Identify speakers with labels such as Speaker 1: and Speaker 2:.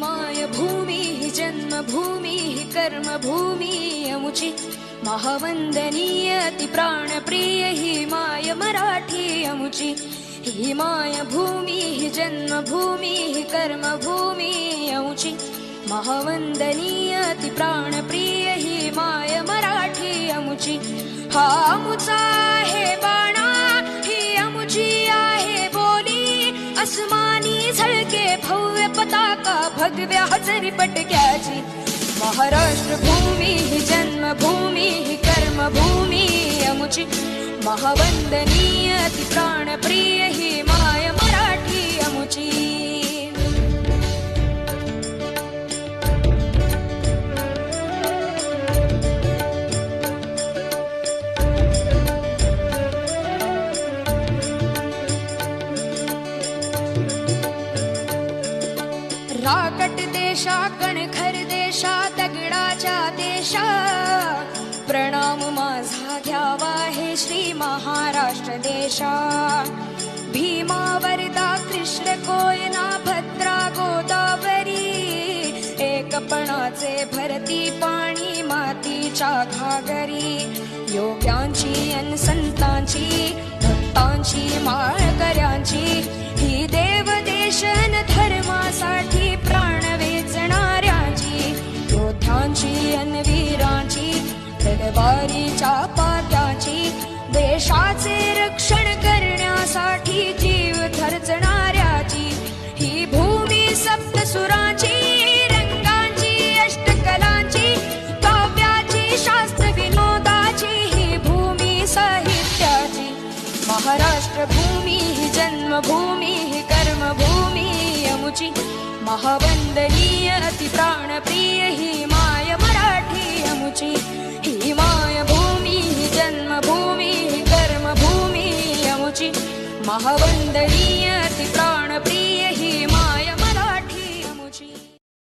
Speaker 1: माय भूमी ही जन्मभूमी ही कर्मभूमी अमुची महावंदनीय अति प्राणप्रिय ही माय मराठी अमुची ही माय भूमी ही जन्मभूमी ही कर्मभूमी अमुची महावंदनीय अति प्राणप्रिय ही माय मराठी अमुची हा अमुचा आहे बाणा ही अमुची आहे बोली अस्मानी झळके भव्य पताका भगव्या हजरी पटक्याची महाराष्ट्र भूमी ही जन्मभूमी ही कर्मभूमी अमुची महावंदनीय अति प्राणप्रिय ही माय मराठी अमुची राकट देशा कणखर देशा दगडाच्या देशा प्रणाम माझा घ्यावा हे श्री महाराष्ट्र देशा भीमा वरदा कृष्ण कोयना भद्रा गोदावरी एकपणाचे भरती पाणी मातीच्या घागरी योग्यांची अन संतांची भक्तांची माळकऱ्यांची ही देवदेशन धर्मासाठी प्राण वेचणाऱ्यांची योद्ध्यांची अन वीरांची तलवारीच्या पात्याची देशाचे रक्षण करण्यासाठी जीव खर्चणाऱ्याची ही भूमी सप्तसुरांची रंगांची अष्टकलांची काव्याची शास्त्र विनोदाची ही भूमी साहित्याची महाराष्ट्र भूमी ही जन्मभूमी ही कर्मभूमी अमुची महावंदनीय अति प्राणप्रिय ही माय मराठी अमुची ही माय भूमी ही जन्मभूमी ही कर्मभूमी अमुची महावंदनीय अति